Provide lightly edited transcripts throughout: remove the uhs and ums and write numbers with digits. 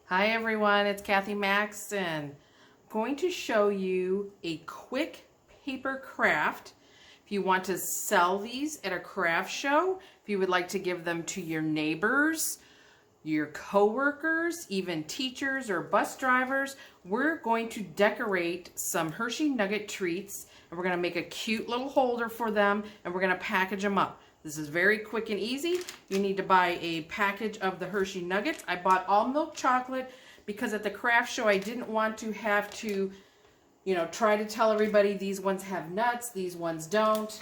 Hi everyone, it's Kathy Maxson. I'm going to show you a quick paper craft. If you want to sell these at a craft show, if you would like to give them to your neighbors, your co-workers, even teachers or bus drivers, we're going to decorate some Hershey Nugget treats, and we're going to make a cute little holder for them, and we're going to package them up. This is very quick and easy. You need to buy a package of the Hershey Nuggets. I bought all milk chocolate because at the craft show I didn't want to have to, try to tell everybody these ones have nuts, these ones don't.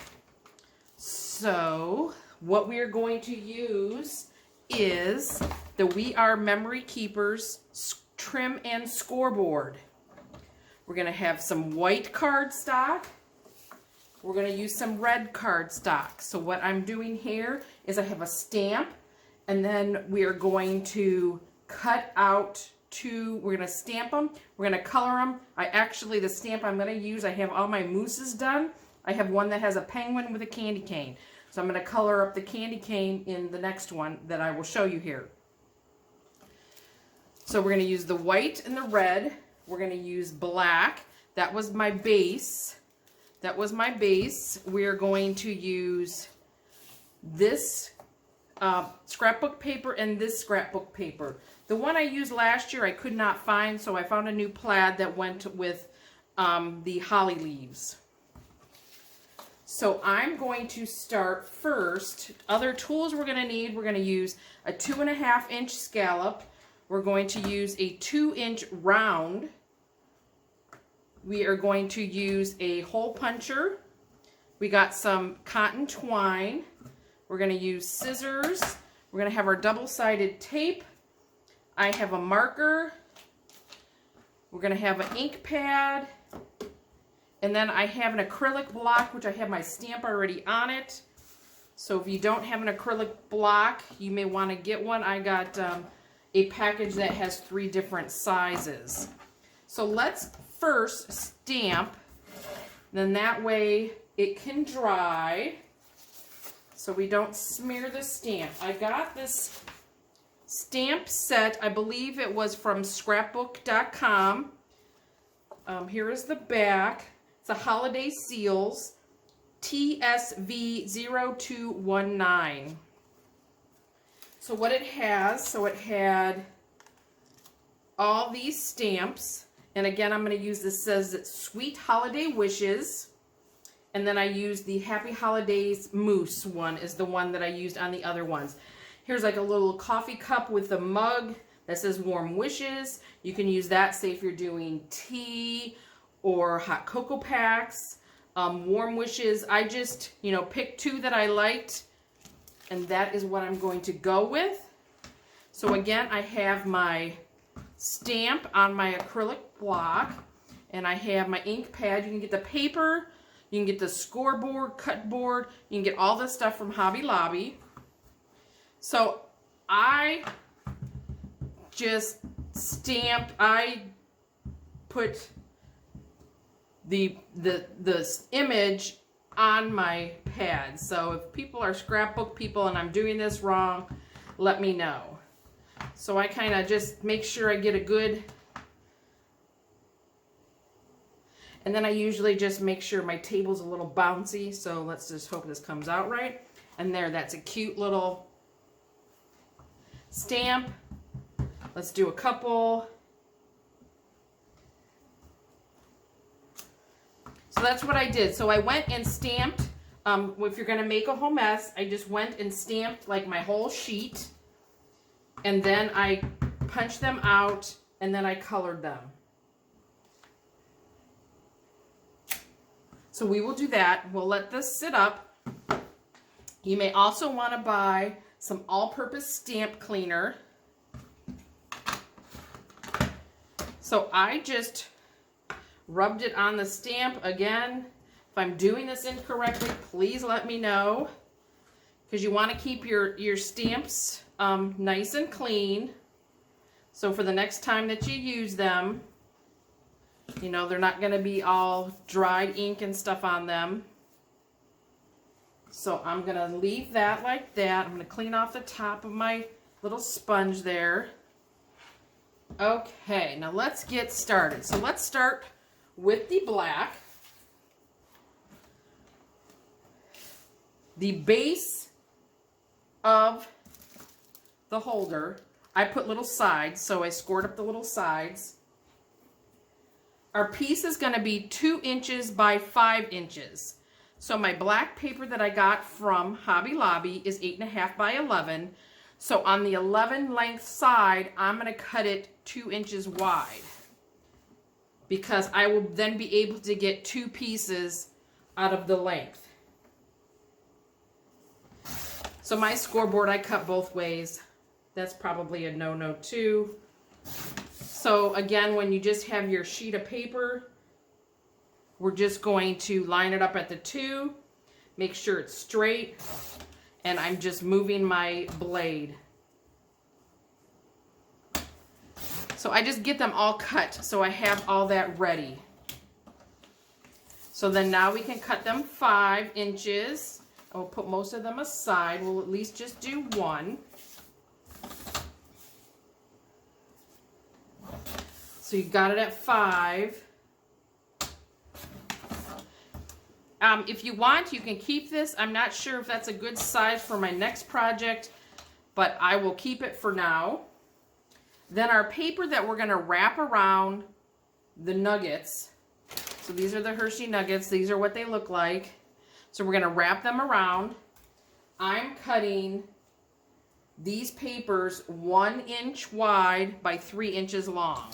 So what we are going to use is the We Are Memory Keepers trim and scoreboard. We're going to have some white cardstock. We're going to use some red cardstock. So what I'm doing here is I have a stamp, and then we are going to cut out we're going to stamp them, we're going to color them. The stamp I'm going to use, I have all my mousses done. I have one that has a penguin with a candy cane. So I'm going to color up the candy cane in the next one that I will show you here. So we're going to use the white and the red. We're going to use black. That was my base. We're going to use this scrapbook paper and this scrapbook paper. The one I used last year I could not find, so I found a new plaid that went with the holly leaves. So I'm going to start first. Other tools we're going to need, we're going to use a 2.5-inch scallop. We're going to use a 2-inch round. We are going to use a hole puncher. We got some cotton twine. We're going to use scissors. We're going to have our double-sided tape. I have a marker. We're going to have an ink pad. And then I have an acrylic block, which I have my stamp already on it. So if you don't have an acrylic block, you may want to get one. I got a package that has 3 different sizes. So let's first stamp, then that way it can dry so we don't smear the stamp. I got this stamp set, I believe it was from scrapbook.com. Here is the back. It's a holiday seals, TSV0219. So what it has, it had all these stamps. And again, I'm going to use this, says it's Sweet Holiday Wishes. And then I used the Happy Holidays Mousse one is the one that I used on the other ones. Here's like a little coffee cup with a mug that says Warm Wishes. You can use that, say if you're doing tea or hot cocoa packs. Warm Wishes, I just, picked 2 that I liked. And that is what I'm going to go with. So again, I have my stamp on my acrylic block, and I have my ink pad. You can get the paper, you can get the scoreboard, cut board, you can get all this stuff from Hobby Lobby. So I just stamped, I put the image on my pad. So if people are scrapbook people and I'm doing this wrong, let me know. So I kind of just make sure I get a good, and then I usually just make sure my table's a little bouncy, so let's just hope this comes out right. And there, that's a cute little stamp. Let's do a couple. So that's what I did. So I went and stamped, if you're gonna make a whole mess, I just went and stamped like my whole sheet. And then I punched them out, and then I colored them. So we will do that. We'll let this sit up. You may also want to buy some all-purpose stamp cleaner. So I just rubbed it on the stamp. Again, if I'm doing this incorrectly, please let me know, because you want to keep your stamps nice and clean, so for the next time that you use them, they're not going to be all dried ink and stuff on them. So I'm going to leave that like that. I'm going to clean off the top of my little sponge there. Okay, now let's get started. So let's start with the black. The base of the holder, I put little sides, so I scored up the little sides. Our piece is going to be 2 inches by 5 inches. So my black paper that I got from Hobby Lobby is 8.5 by 11. So on the 11 length side, I'm going to cut it 2 inches wide, because I will then be able to get 2 pieces out of the length. So my scoreboard, I cut both ways. That's probably a no-no too. So again, when you just have your sheet of paper, we're just going to line it up at the 2, make sure it's straight, and I'm just moving my blade. So I just get them all cut, so I have all that ready. So then now we can cut them 5 inches. And we'll put most of them aside. We'll at least just do 1. So you got it at 5. If you want, you can keep this. I'm not sure if that's a good size for my next project, but I will keep it for now. Then our paper that we're going to wrap around the nuggets. So these are the Hershey Nuggets. These are what they look like. So we're going to wrap them around. I'm cutting these papers 1 inch wide by 3 inches long.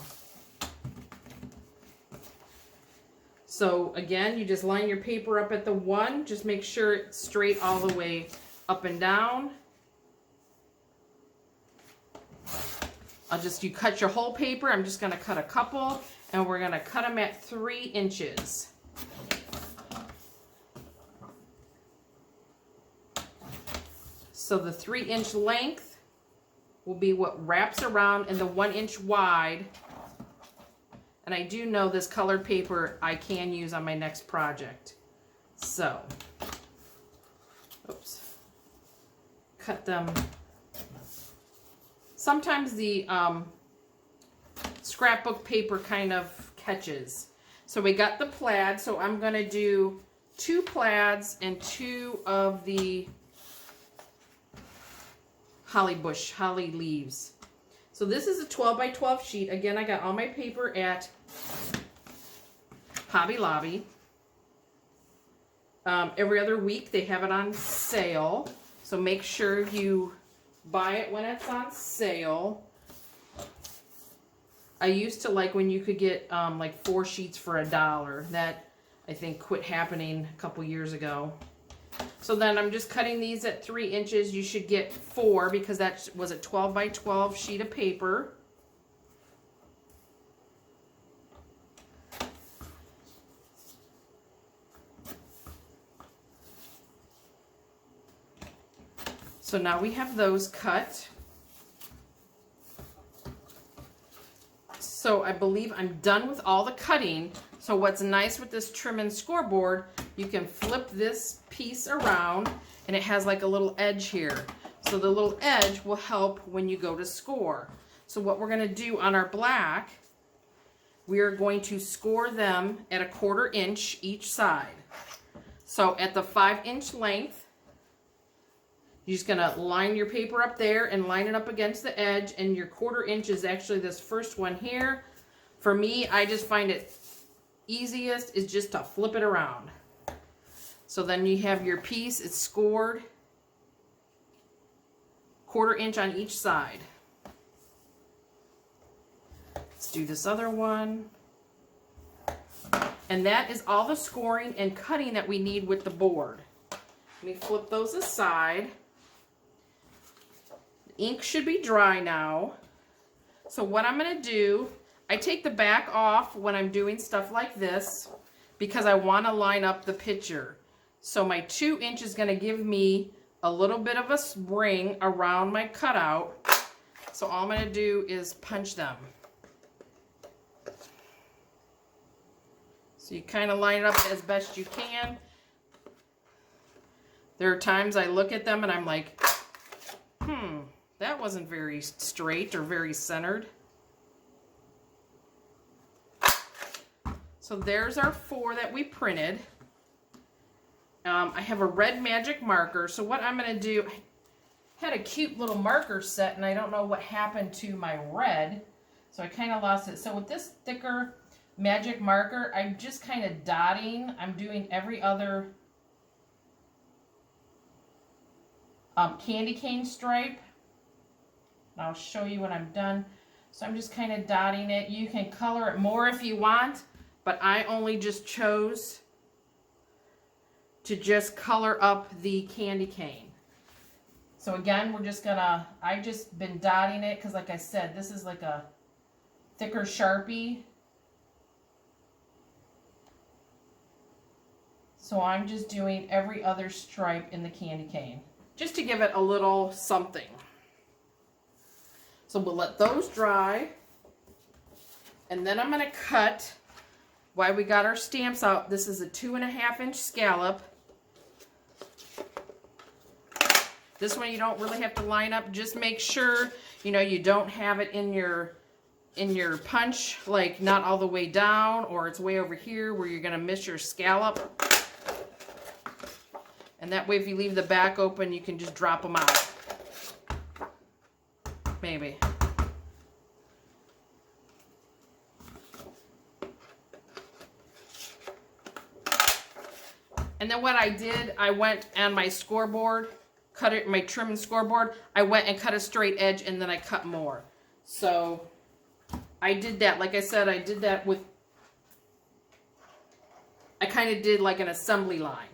So again, you just line your paper up at the 1. Just make sure it's straight all the way up and down. You cut your whole paper. I'm just going to cut a couple, and we're going to cut them at 3 inches. So the 3 inch length will be what wraps around, and the 1 inch wide. And I do know this colored paper I can use on my next project. So, oops, cut them. Sometimes the scrapbook paper kind of catches. So we got the plaid, so I'm going to do 2 plaids and 2 of the holly leaves. So this is a 12 by 12 sheet. Again, I got all my paper at Hobby Lobby. Every other week they have it on sale. So make sure you buy it when it's on sale. I used to like when you could get like 4 sheets for $1. That I think quit happening a couple years ago. So then I'm just cutting these at 3 inches. You should get 4 because that was a 12 by 12 sheet of paper. So now we have those cut. So I believe I'm done with all the cutting. So what's nice with this trim and scoreboard, you can flip this piece around and it has like a little edge here. So the little edge will help when you go to score. So what we're going to do on our black, we are going to score them at 1/4 inch each side. So at the 5 inch length, you're just going to line your paper up there and line it up against the edge, and your 1/4 inch is actually this first one here. For me, I just find it easiest is just to flip it around. So then you have your piece, it's scored 1/4 inch on each side. Let's do this other one. And that is all the scoring and cutting that we need with the board. Let me flip those aside. The ink should be dry now. So what I'm going to do, I take the back off when I'm doing stuff like this because I want to line up the picture. So my 2 inch is going to give me a little bit of a ring around my cutout. So all I'm going to do is punch them. So you kind of line it up as best you can. There are times I look at them and I'm like, that wasn't very straight or very centered. So there's our 4 that we printed. I have a red magic marker. So what I'm going to do, I had a cute little marker set and I don't know what happened to my red. So I kind of lost it. So with this thicker magic marker, I'm just kind of dotting. I'm doing every other candy cane stripe. And I'll show you when I'm done. So I'm just kind of dotting it. You can color it more if you want, but I only just chose to just color up the candy cane. So again, we're just gonna, I've just been dotting it because like I said, this is like a thicker Sharpie. So I'm just doing every other stripe in the candy cane, just to give it a little something. So we'll let those dry. And then I'm gonna cut, while we got our stamps out, this is a 2.5-inch scallop. This one you don't really have to line up. Just make sure, you know, you don't have it in your punch, like not all the way down, or it's way over here where you're gonna miss your scallop. And that way if you leave the back open, you can just drop them out. Maybe. And then what I did, I went on my scoreboard, cut it, my trim and scoreboard, I went and cut a straight edge and then I cut more. So I did that, like I said, I did that with, I kind of did like an assembly line.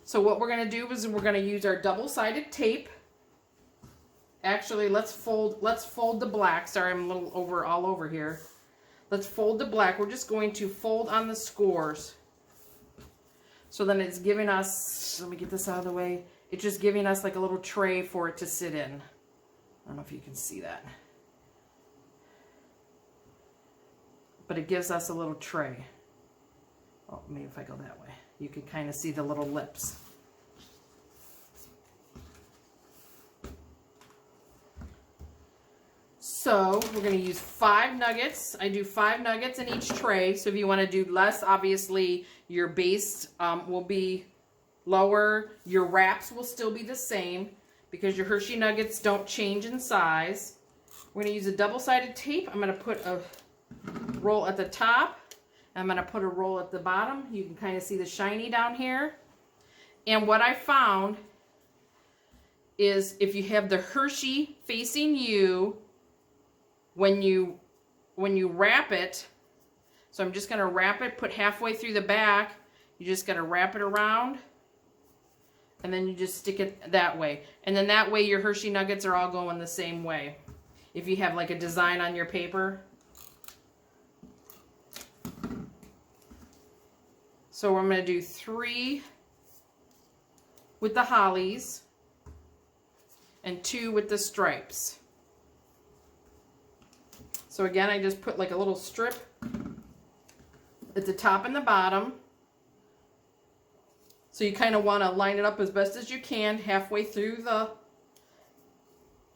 So what we're going to do is we're going to use our double-sided tape. Actually, let's fold the black. Sorry, I'm a little all over here. Let's fold the black. We're just going to fold on the scores. So then it's giving us, let me get this out of the way. It's just giving us like a little tray for it to sit in. I don't know if you can see that. But it gives us a little tray. Oh, maybe if I go that way. You can kind of see the little lips. So we're going to use 5 nuggets. I do 5 nuggets in each tray. So if you want to do less, obviously your base will be lower. Your wraps will still be the same because your Hershey Nuggets don't change in size. We're going to use a double-sided tape. I'm going to put a roll at the top. I'm going to put a roll at the bottom. You can kind of see the shiny down here. And what I found is if you have the Hershey facing you, when you wrap it, so I'm just going to wrap it, put halfway through the back, you just got to wrap it around, and then you just stick it that way. And then that way your Hershey Nuggets are all going the same way. If you have like a design on your paper. So I'm going to do 3 with the hollies and 2 with the stripes. So again, I just put like a little strip at the top and the bottom. So you kind of want to line it up as best as you can halfway through the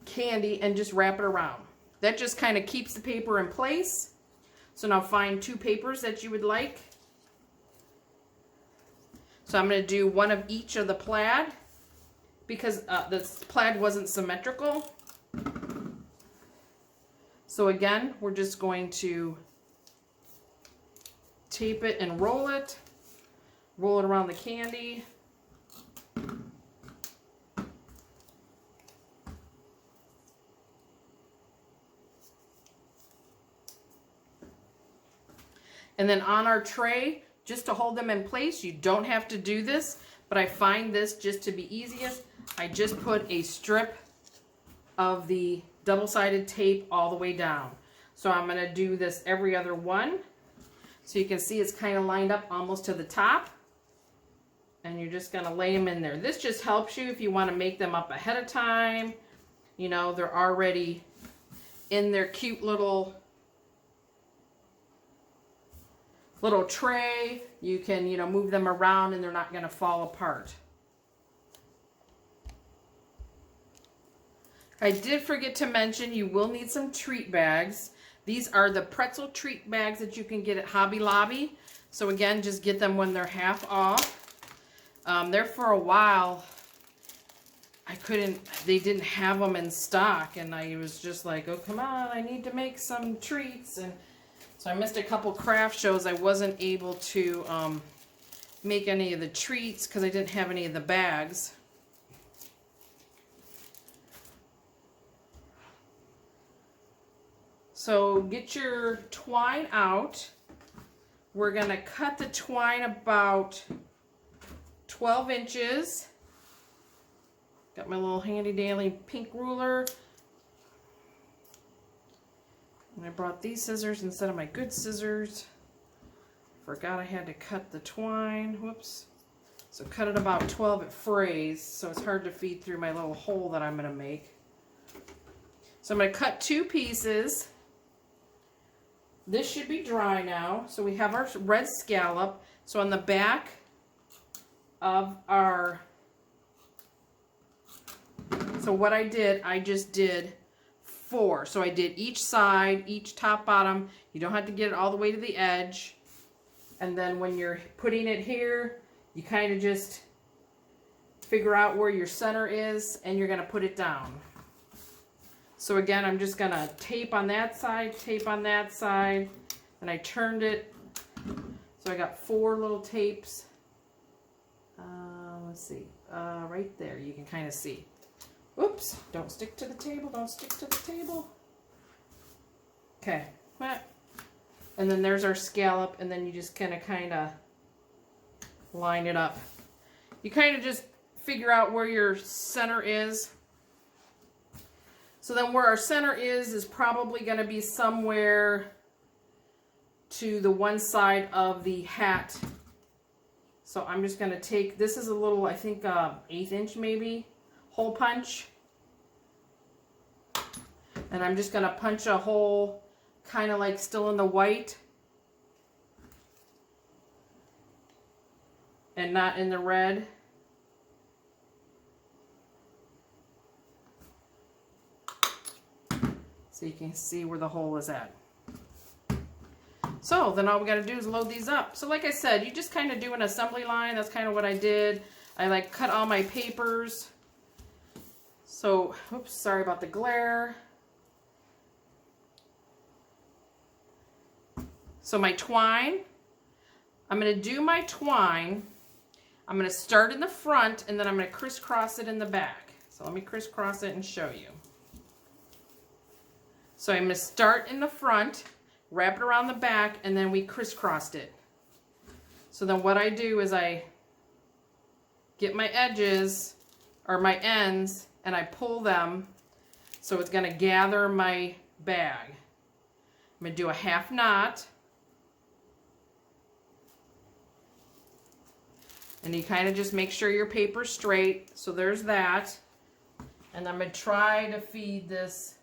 candy and just wrap it around. That just kind of keeps the paper in place. So now find 2 papers that you would like. So I'm going to do 1 of each of the plaid because the plaid wasn't symmetrical. So again, we're just going to tape it and roll it around the candy. And then on our tray, just to hold them in place, you don't have to do this, but I find this just to be easiest. I just put a strip of the double-sided tape all the way down. So I'm going to do this every other one. So you can see it's kind of lined up almost to the top. And you're just going to lay them in there. This just helps you if you want to make them up ahead of time. You know, they're already in their cute little tray. You can, you know, move them around and they're not going to fall apart. I did forget to mention you will need some treat bags. These are the pretzel treat bags that you can get at Hobby Lobby. So again, just get them when they're half off. There for a while, they didn't have them in stock, and I was just like, oh, come on, I need to make some treats. And so I missed a couple craft shows. I wasn't able to make any of the treats because I didn't have any of the bags. So get your twine out. We're going to cut the twine about 12 inches. Got my little handy dandy pink ruler. And I brought these scissors instead of my good scissors. Forgot I had to cut the twine. Whoops. So cut it about 12. It frays, so it's hard to feed through my little hole that I'm going to make. So I'm going to cut 2 pieces. This should be dry now. So we have our red scallop. So on the back of our... So what I just did 4. So I did each side, each top, bottom. You don't have to get it all the way to the edge. And then when you're putting it here, you kind of just figure out where your center is and you're going to put it down. So again, I'm just going to tape on that side, tape on that side, and I turned it. So I got 4 little tapes. Let's see, right there, you can kind of see. Oops, don't stick to the table, don't stick to the table. Okay, and then there's our scallop, and then you just kind of line it up. You kind of just figure out where your center is. So then where our center is probably going to be somewhere to the one side of the hat. So I'm just going to take, this is a little, I think 1/8 inch maybe, hole punch. And I'm just going to punch a hole kind of like still in the white and not in the red. So you can see where the hole is at. So then all we got to do is load these up. So like I said, you just kind of do an assembly line. That's kind of what I did. I like cut all my papers. So, oops, sorry about the glare. So my twine, I'm going to do my twine. I'm going to start in the front and then I'm going to crisscross it in the back. So let me crisscross it and show you. So I'm going to start in the front, wrap it around the back, and then we crisscrossed it. So then what I do is I get my edges, or my ends, and I pull them so it's going to gather my bag. I'm going to do a 1/2 knot. And you kind of just make sure your paper's straight. So there's that. And I'm going to try to feed this.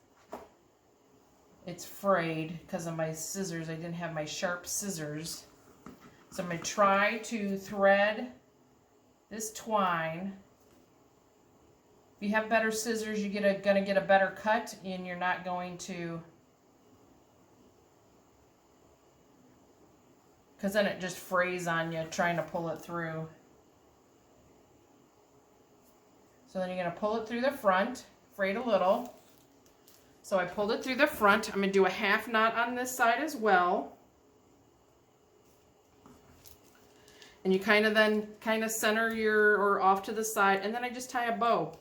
It's frayed because of my scissors. I didn't have my sharp scissors. So I'm going to try to thread this twine. If you have better scissors, you're gonna get a better cut, and you're not going to, because then it just frays on you trying to pull it through. So then you're going to pull it through the front, frayed a little. So I pulled it through the front. I'm going to do a 1/2 knot on this side as well. And you kind of center or off to the side, and then I just tie a bow.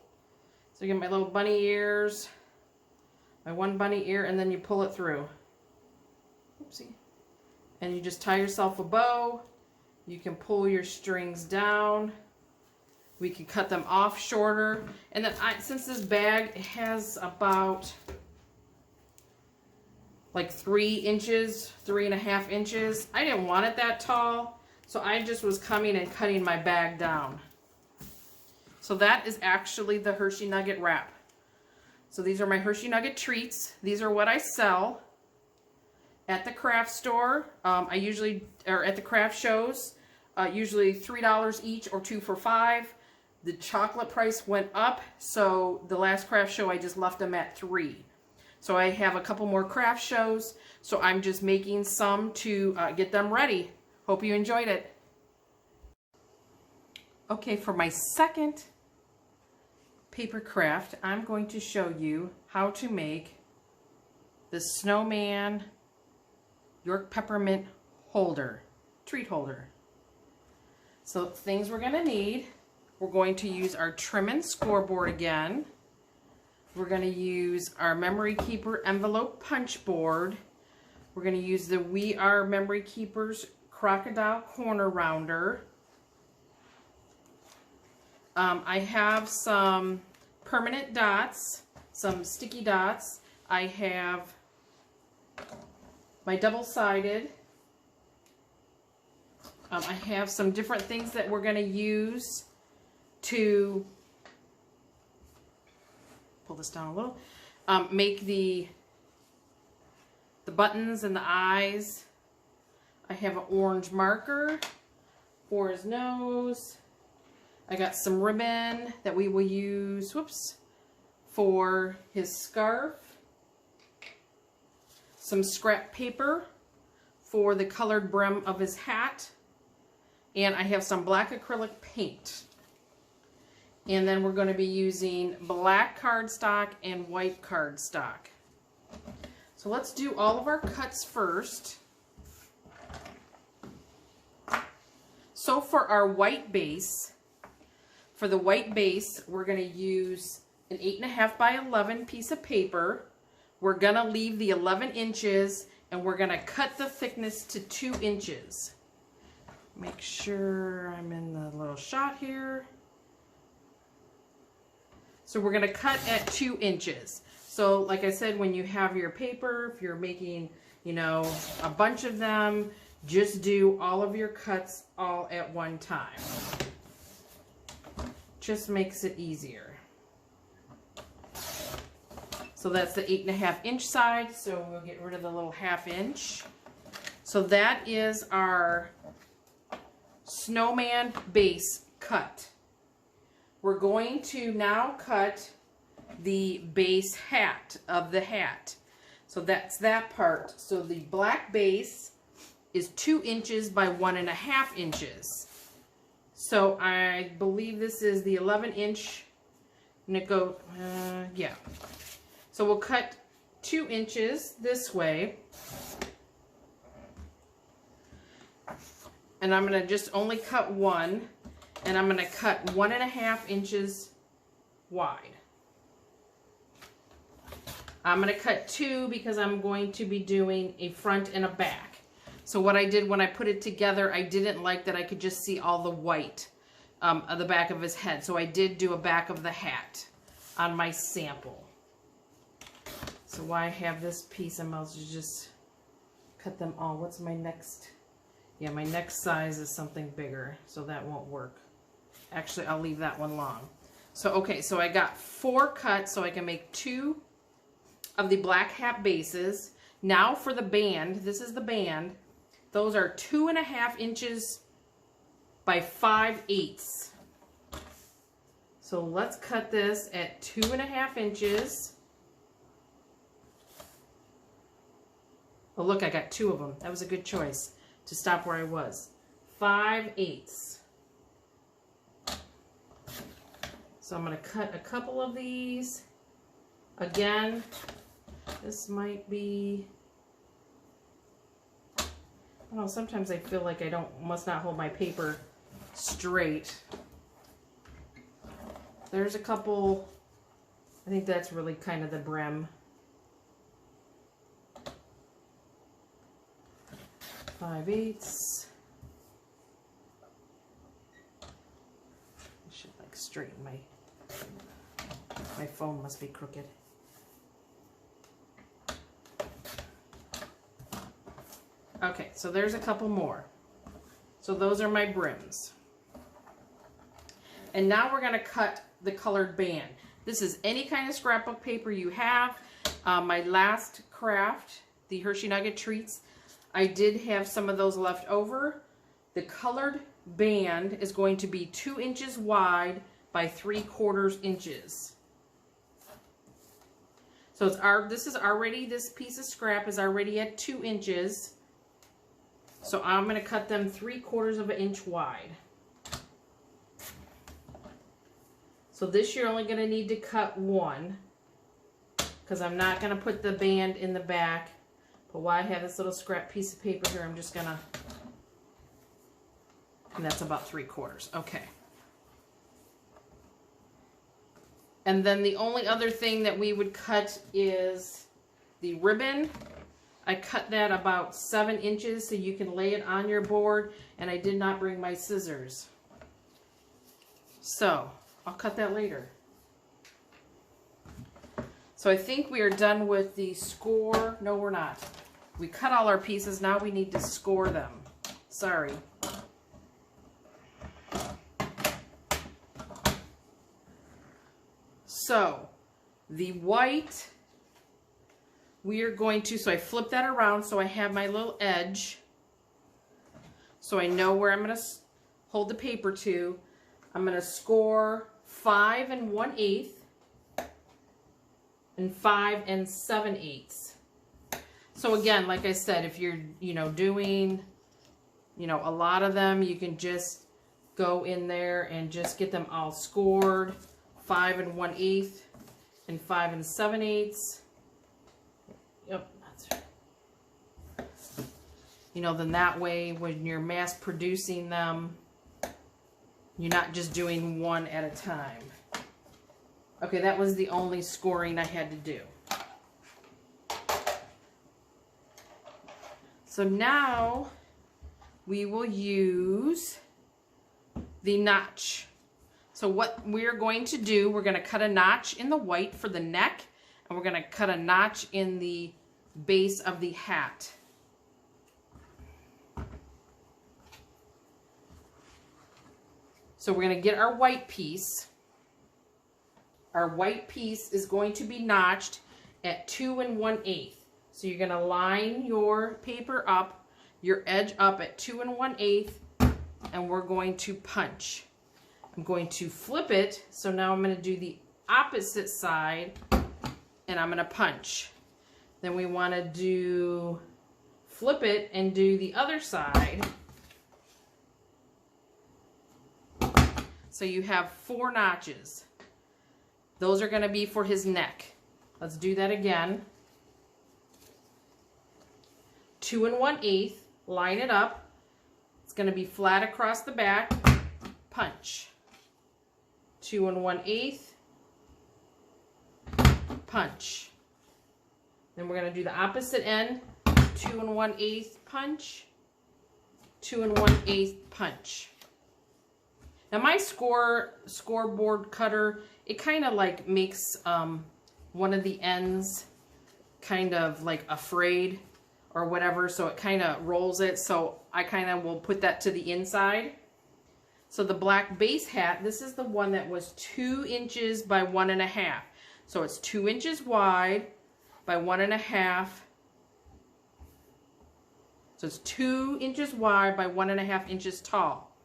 So you get my little bunny ears, my one bunny ear, and then you pull it through. Oopsie. And you just tie yourself a bow. You can pull your strings down. We can cut them off shorter. And then since this bag has about like 3 inches, 3.5 inches, I didn't want it that tall. So I just was coming and cutting my bag down. So that is actually the Hershey Nugget wrap. So these are my Hershey Nugget treats. These are what I sell at the craft store. Or at the craft shows, usually $3 each or 2 for $5. The chocolate price went up, so the last craft show I just left them at $3. So I have a couple more craft shows, so I'm just making some to get them ready. Hope you enjoyed it. Okay, for my second paper craft, I'm going to show you how to make the Snowman York Peppermint holder, treat holder. So things we're going to need, we're going to use our trim and scoreboard again. We're going to use our Memory Keeper envelope punch board. We're going to use the We Are Memory Keepers crocodile corner rounder. I have some permanent dots, some sticky dots. I have my double-sided. I have some different things that we're going to use to pull this down a little. Make the buttons and the eyes. I have an orange marker for his nose. I got some ribbon that we will use, for his scarf. Some scrap paper for the colored brim of his hat. And I have some black acrylic paint. And then we're going to be using black cardstock and white cardstock. So let's do all of our cuts first. So for our white base, we're going to use an 8.5 by 11 piece of paper. We're going to leave the 11 inches and we're going to cut the thickness to 2 inches. Make sure I'm in the little shot here. So we're going to cut at 2 inches. So like I said, when you have your paper, if you're making, you know, a bunch of them, just do all of your cuts all at one time. Just makes it easier. So that's the 8.5 inch side. So we'll get rid of the little 1/2 inch. So that is our Snowman base cut. We're going to now cut the base hat of the hat. So that's that part. So the black base is 2 inches by 1.5 inches. So I believe this is the 11 inch. Yeah. So we'll cut 2 inches this way. And I'm going to just only cut 1. And I'm going to cut 1.5 inches wide. I'm going to cut 2 because I'm going to be doing a front and a back. So what I did when I put it together, I didn't like that I could just see all the white of the back of his head. So I did do a back of the hat on my sample. So while I have this piece, I'm about to just cut them all. What's my next? Yeah, my next size is something bigger, so that won't work. Actually, I'll leave that one long. So, okay, so I got 4 cuts, so I can make 2 of the black hat bases. Now for the band, this is the band. Those are 2.5 inches by 5/8. So let's cut this at 2.5 inches. Oh, look, I got 2 of them. That was a good choice to stop where I was. 5/8. So I'm going to cut a couple of these. Again, this might be, I don't know, sometimes I feel like I must not hold my paper straight. There's a couple, I think that's really kind of the brim. 5/8. I should like straighten my phone must be crooked. Okay, so there's a couple more. So those are my brims. And now we're going to cut the colored band. This is any kind of scrapbook paper you have. My last craft, the Hershey Nugget treats, I did have some of those left over. The colored band is going to be 2 inches wide by 3/4 inches. So it's this piece of scrap is already at 2 inches. So I'm going to cut them 3/4 of an inch wide. So this you're only going to need to cut 1, because I'm not going to put the band in the back. But while I have this little scrap piece of paper here, I'm just going to, and that's about 3/4. Okay. And then the only other thing that we would cut is the ribbon. I cut that about 7 inches so you can lay it on your board, and I did not bring my scissors. So I'll cut that later. So I think we are done with the score. No, we're not. We cut all our pieces. Now we need to score them. Sorry. So the white, we are going to, so I flip that around so I have my little edge. So I know where I'm going to hold the paper to. I'm going to score 5 1/8 and 5 7/8. So again, like I said, if you're, doing, a lot of them, you can just go in there and just get them all scored. 5 1/8 and 5 7/8. Yep, that's right. Then that way when you're mass producing them, you're not just doing one at a time. Okay, that was the only scoring I had to do. So now we will use the notch. So what we're going to do, we're going to cut a notch in the white for the neck, and we're going to cut a notch in the base of the hat. So we're going to get our white piece. Our white piece is going to be notched at 2 1/8. So you're going to line your paper up, your edge up at 2 1/8, and we're going to punch. I'm going to flip it, so now I'm going to do the opposite side, and I'm going to punch. Then we want to do, flip it and do the other side. So you have 4 notches. Those are going to be for his neck. Let's do that again. 2 1/8, line it up. It's going to be flat across the back, punch. 2 1/8, punch. Then we're going to do the opposite end, 2 1/8, punch, 2 1/8, punch. Now my scoreboard cutter, it kind of like makes one of the ends kind of like afraid or whatever, so it kind of rolls it, so I kind of will put that to the inside. So the black base hat, this is the one that was 2 inches by 1 1/2. So it's 2 inches wide by 1 1/2. So it's 2 inches wide by 1 1/2 inches tall.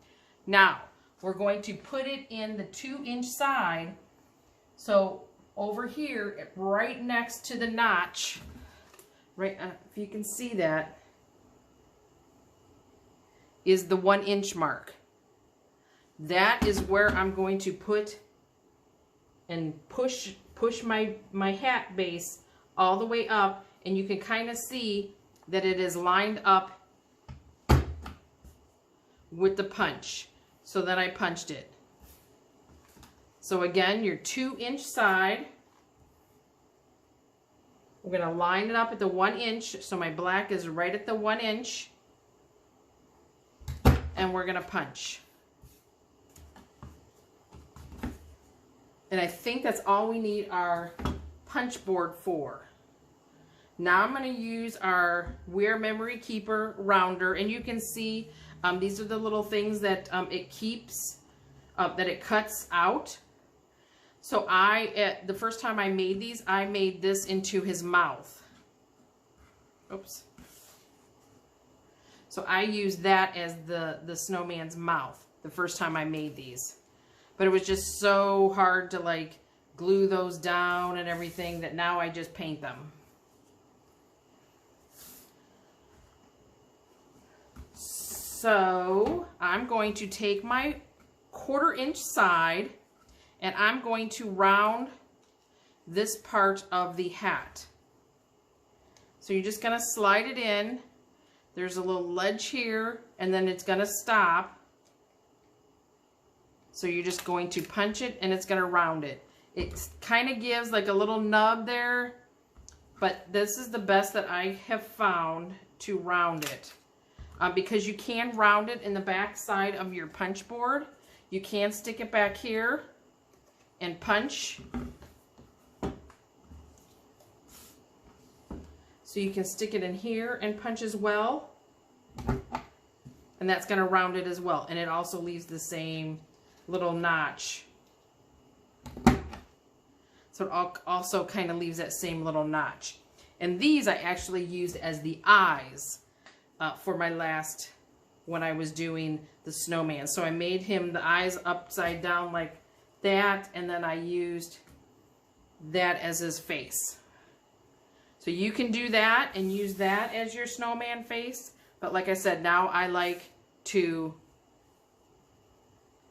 Now, we're going to put it in the 2-inch side. So over here, right next to the notch, right, if you can see that, is the 1-inch mark. That is where I'm going to put and push my hat base all the way up, and you can kind of see that it is lined up with the punch. So then I punched it. So again, your 2-inch side, we're going to line it up at the 1 inch, so my black is right at the 1 inch, and we're going to punch. And I think that's all we need our punch board for. Now I'm going to use our Wear Memory Keeper rounder, and you can see these are the little things that it keeps, that it cuts out. So the first time I made these, I made this into his mouth. Oops. So I used that as the snowman's mouth the first time I made these. But it was just so hard to like glue those down and everything, that now I just paint them. So I'm going to take my 1/4 inch side and I'm going to round this part of the hat. So you're just going to slide it in. There's a little ledge here and then it's going to stop. So you're just going to punch it and it's going to round it. It kind of gives like a little nub there, but this is the best that I have found to round it. Because you can round it in the back side of your punch board. You can stick it back here and punch. So you can stick it in here and punch as well. And that's going to round it as well. And it also leaves the same little notch. So it also kind of leaves that same little notch. And these I actually used as the eyes for my last, when I was doing the snowman. So I made him the eyes upside down like that, and then I used that as his face. So you can do that and use that as your snowman face, but like I said, now I like to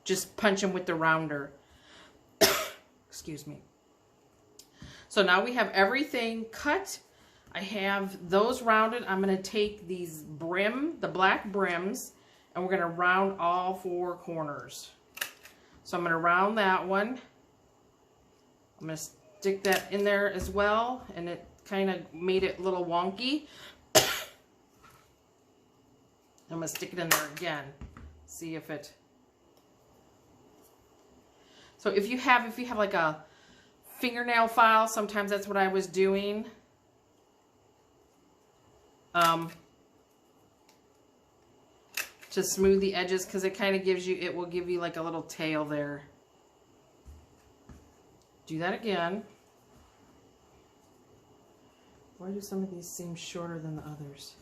just punch him with the rounder. Excuse me. So now we have everything cut. I have those rounded. I'm going to take these the black brims, and we're going to round all 4 corners. So I'm going to round that one. I'm going to stick that in there as well, and it kind of made it a little wonky. I'm going to stick it in there again. See if it... So if you have like a fingernail file, sometimes that's what I was doing. To smooth the edges, because it kind of gives you, it will give you like a little tail there. Do that again. Why do some of these seem shorter than the others?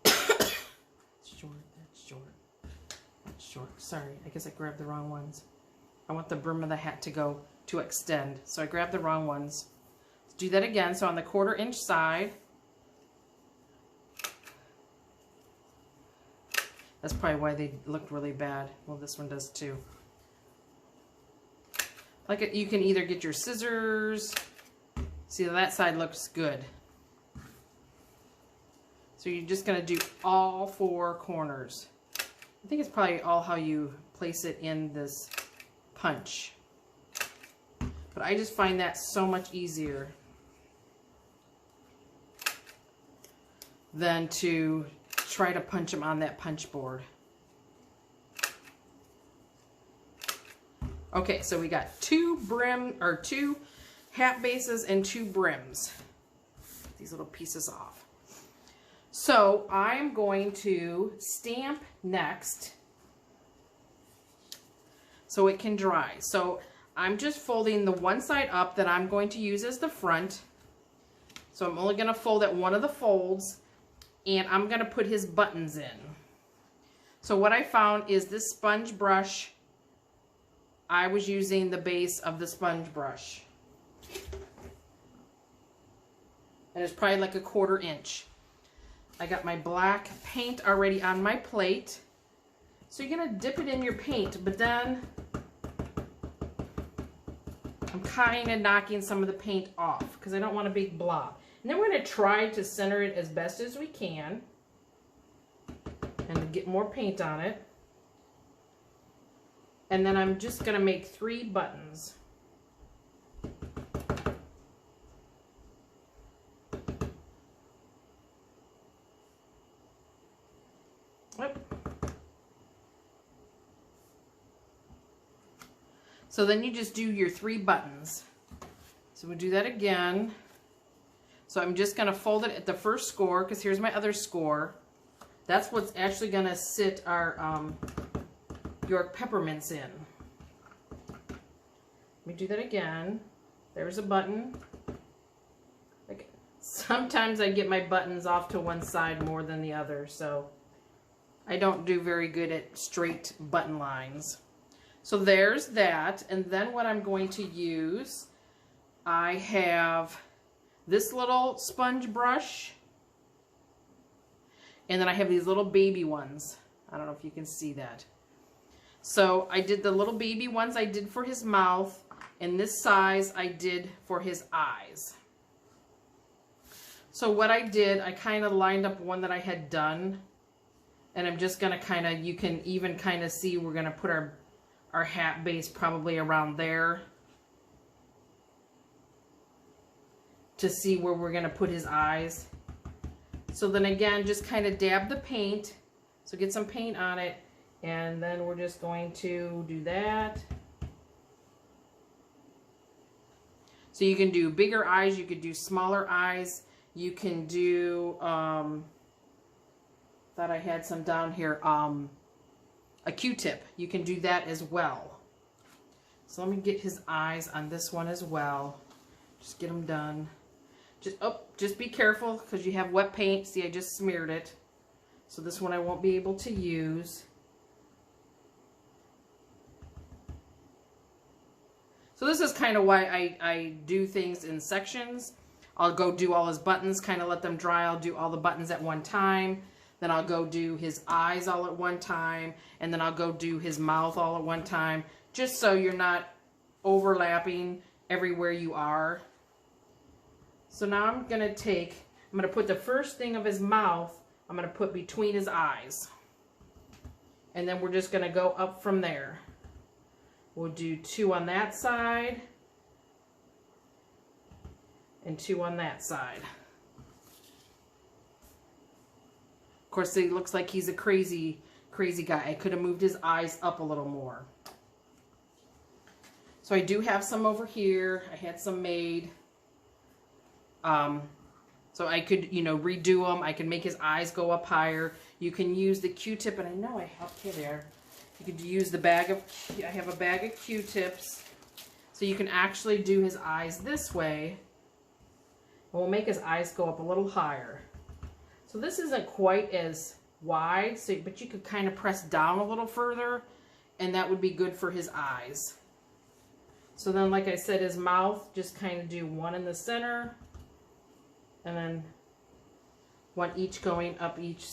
Short, that's short, that's short. Sorry, I guess I grabbed the wrong ones. I want the brim of the hat to extend, so I grabbed the wrong ones. Let's do that again. So on the 1/4 inch side, that's probably why they looked really bad. Well, this one does too. Like you can either get your scissors. See, that side looks good. So you're just going to do all 4 corners. I think it's probably all how you place it in this punch. But I just find that so much easier than to try to punch them on that punch board. Okay, so we got 2 hat bases and 2 brims. These little pieces off. So I'm going to stamp next so it can dry. So I'm just folding the one side up that I'm going to use as the front. So I'm only going to fold at one of the folds, and I'm going to put his buttons in. So what I found is this sponge brush, I was using the base of the sponge brush. And it's probably like a 1/4 inch. I got my black paint already on my plate. So you're going to dip it in your paint, but then I'm kind of knocking some of the paint off because I don't want a big blob. And then we're going to try to center it as best as we can and get more paint on it. And then I'm just going to make 3 buttons. So then you just do your 3 buttons. So we'll do that again. So I'm just going to fold it at the first score, because here's my other score. That's what's actually going to sit our York Peppermints in. Let me do that again. There's a button. Like, sometimes I get my buttons off to one side more than the other, so I don't do very good at straight button lines. So there's that. And then what I'm going to use, I have this little sponge brush. And then I have these little baby ones. I don't know if you can see that. So I did the little baby ones I did for his mouth. And this size I did for his eyes. So what I did, I kind of lined up one that I had done. And I'm just going to kind of, you can even kind of see we're going to put our hat base probably around there. To see where we're going to put his eyes. So then again, just kind of dab the paint. So get some paint on it. And then we're just going to do that. So you can do bigger eyes, you could do smaller eyes. You can do, thought I had some down here, a Q-tip. You can do that as well. So let me get his eyes on this one as well. Just get them done. Just be careful because you have wet paint. See, I just smeared it. So this one I won't be able to use. So this is kind of why I do things in sections. I'll go do all his buttons, kind of let them dry. I'll do all the buttons at one time. Then I'll go do his eyes all at one time. And then I'll go do his mouth all at one time. Just so you're not overlapping everywhere you are. So now I'm going to put the first thing of his mouth, I'm going to put between his eyes. And then we're just going to go up from there. We'll do 2 on that side. And 2 on that side. Of course, it looks like he's a crazy guy. I could have moved his eyes up a little more. So I do have some over here. I had some made. So I could, redo them. I can make his eyes go up higher. You can use the Q-tip, and I know I have here there. You could use the I have a bag of Q-tips. So you can actually do his eyes this way. And we'll make his eyes go up a little higher. So this isn't quite as wide, but you could kind of press down a little further, and that would be good for his eyes. So then, like I said, his mouth, just kind of do 1 in the center, and then 1 each going up each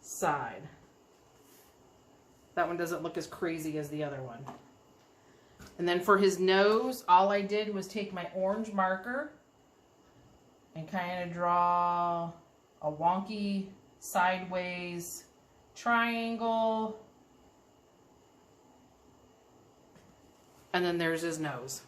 side. That one doesn't look as crazy as the other one. And then for his nose, all I did was take my orange marker and kind of draw a wonky sideways triangle. And then there's his nose.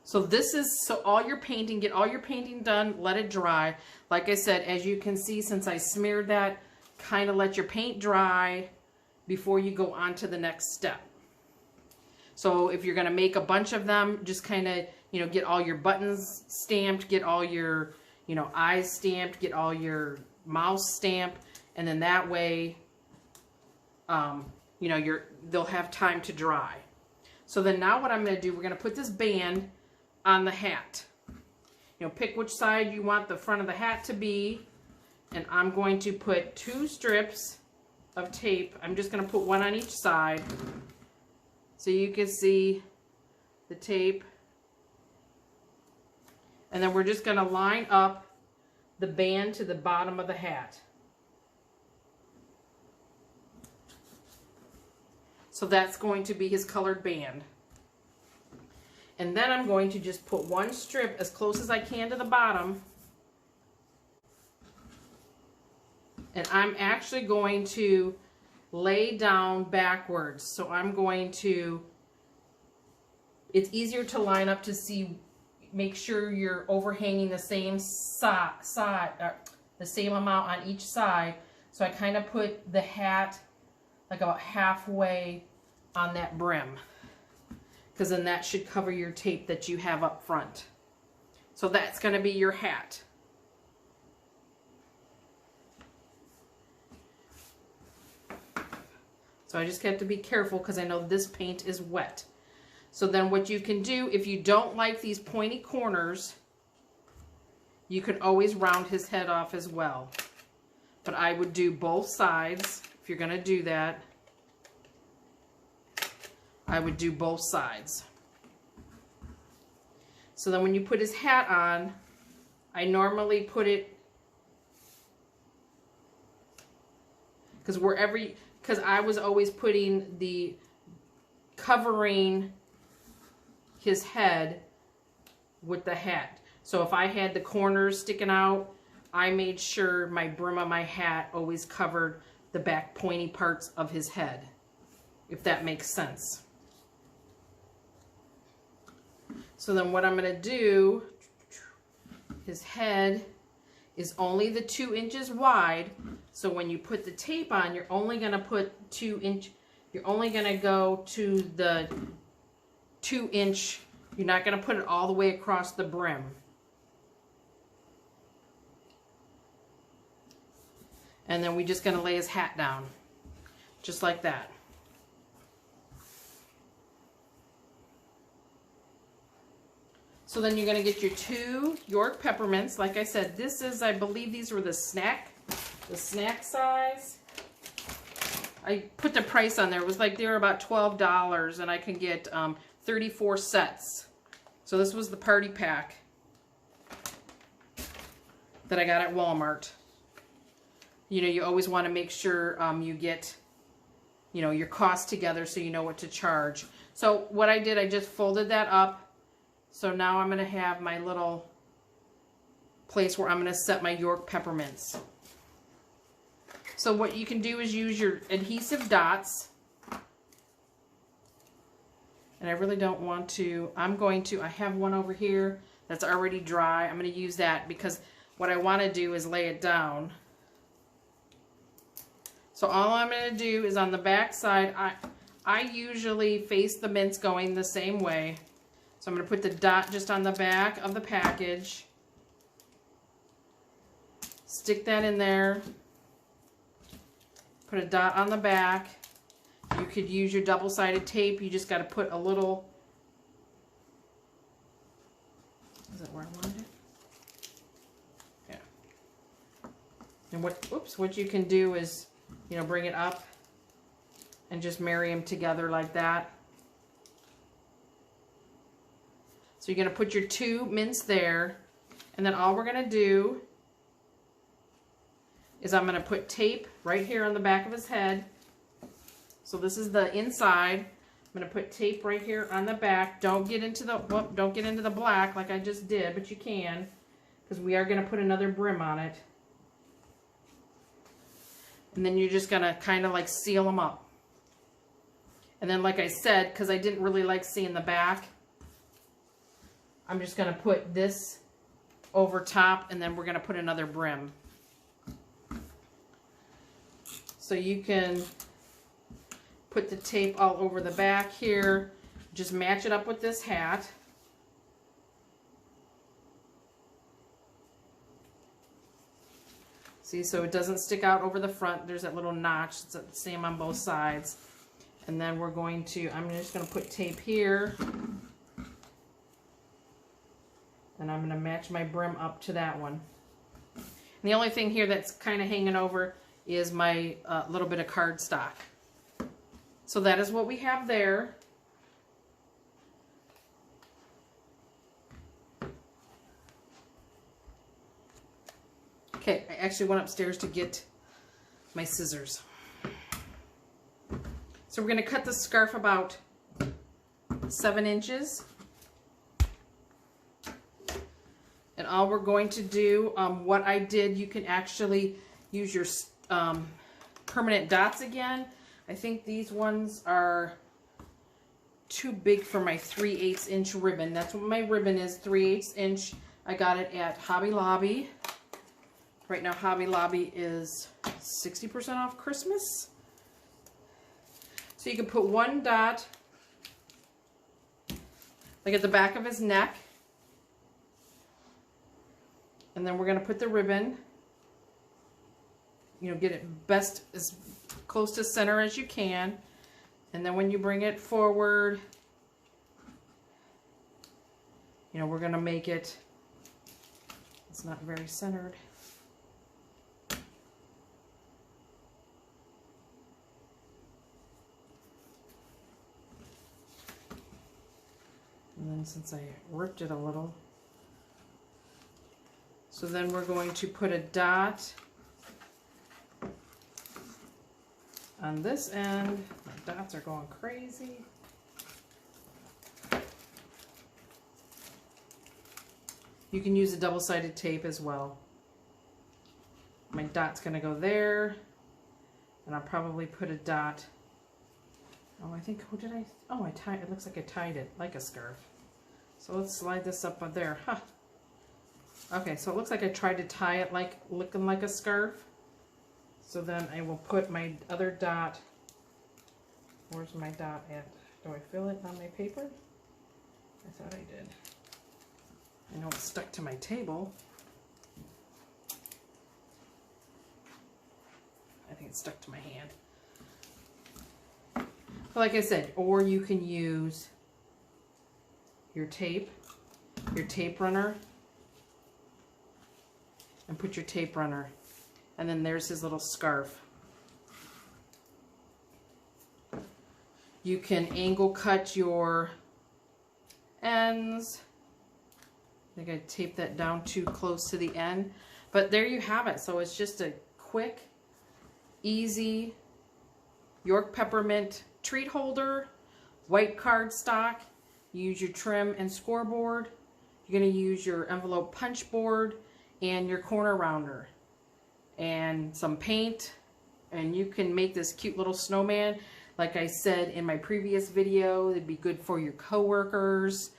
So this is, so all your painting, get all your painting done, let it dry. Like I said, as you can see, since I smeared that, kind of let your paint dry before you go on to the next step. So if you're going to make a bunch of them, just kind of, get all your buttons stamped, get all your, eyes stamped, get all your mouth stamped, and then that way, they'll have time to dry. So then now what I'm going to do, we're going to put this band on the hat. Pick which side you want the front of the hat to be, and I'm going to put 2 strips of tape. I'm just going to put 1 on each side so you can see the tape. And then we're just going to line up the band to the bottom of the hat. So that's going to be his colored band. And then I'm going to just put 1 strip as close as I can to the bottom. And I'm actually going to lay down backwards. So I'm going to, it's easier to line up to see, make sure you're overhanging the same the same amount on each side. So I kind of put the hat like about halfway on that brim, because then that should cover your tape that you have up front. So that's going to be your hat. So I just have to be careful because I know this paint is wet. So then what you can do, if you don't like these pointy corners, you can always round his head off as well. But I would do both sides. if you're going to do that, I would do both sides. So then when you put his hat on, I normally put it, because I was always putting the covering his head with the hat. So if I had the corners sticking out, I made sure my brim of my hat always covered the back pointy parts of his head, if that makes sense. So then what I'm going to do, his head is only the 2 inches wide. So when you put the tape on, you're only going to put 2 inch, you're only going to go to the 2 inch, you're not going to put it all the way across the brim. And then we're just going to lay his hat down, just like that. So then you're going to get your 2 York Peppermints. Like I said, this is, I believe these were the snack size. I put the price on there. It was like they were about $12 and I can get 34 sets. So this was the party pack that I got at Walmart. You know, you always want to make sure you get, you know, your costs together so you know what to charge. So what I did, I just folded that up. So now I'm going to have my little place where I'm going to set my York Peppermints. So what you can do is use your adhesive dots. And I really don't want to, I have one over here that's already dry. I'm going to use that because what I want to do is lay it down. So all I'm going to do is on the back side, I usually face the mints going the same way. So I'm going to put the dot just on the back of the package. Stick that in there. Put a dot on the back. You could use your double-sided tape. You just got to put a little... Is that where I wanted it? Yeah. And what you can do is, you know, bring it up and just marry them together like that. So you're going to put your 2 mints there, and then all we're going to do is I'm going to put tape right here on the back of his head. So this is the inside. I'm going to put tape right here on the back. Don't get into the black like I just did, but you can, because we are going to put another brim on it. And then you're just going to kind of like seal them up. And then like I said, because I didn't really like seeing the back, I'm just going to put this over top, and then we're going to put another brim. So you can put the tape all over the back here. Just match it up with this hat. See, so it doesn't stick out over the front. There's that little notch. It's the same on both sides. And then we're going to, I'm just going to put tape here. And I'm going to match my brim up to that one. And the only thing here that's kind of hanging over is my little bit of cardstock. So that is what we have there. Okay, I actually went upstairs to get my scissors. So we're going to cut the scarf about 7 inches. And all we're going to do, what I did, you can actually use your permanent dots again. I think these ones are too big for my 3/8 inch ribbon. That's what my ribbon is, 3/8 inch. I got it at Hobby Lobby. Right now Hobby Lobby is 60% off Christmas. So you can put one dot like at the back of his neck. And then we're going to put the ribbon, you know, get it best as close to center as you can. And then when you bring it forward, you know, we're going to make it, it's not very centered. And then since I ripped it a little, so then we're going to put a dot on this end. My dots are going crazy. You can use a double-sided tape as well. My dot's going to go there, and I'll probably put a dot. Oh, I think, what did I, oh, I tied, it looks like I tied it like a scarf. So let's slide this up on there. Huh. Okay, so it looks like I tried to tie it like, looking like a scarf. So then I will put my other dot, where's my dot at? Do I fill it on my paper? I thought I did. I know it's stuck to my table. I think it's stuck to my hand. But like I said, or you can use your tape runner, and put your tape runner. And then there's his little scarf. You can angle cut your ends. I think I taped that down too close to the end. But there you have it. So it's just a quick, easy York Peppermint treat holder, white cardstock. You use your trim and scoreboard. You're going to use your envelope punch board and your corner rounder and some paint, and you can make this cute little snowman. Like I said in my previous video, it'd be good for your coworkers,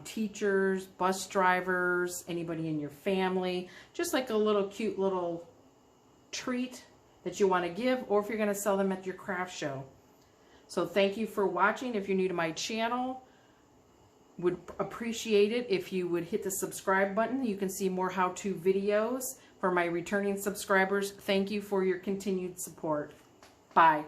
teachers, bus drivers, anybody in your family. Just like a little cute little treat that you want to give, or if you're going to sell them at your craft show. So thank you for watching. If you're new to my channel, would appreciate it if you would hit the subscribe button. You can see more how-to videos for my returning subscribers. Thank you for your continued support. Bye.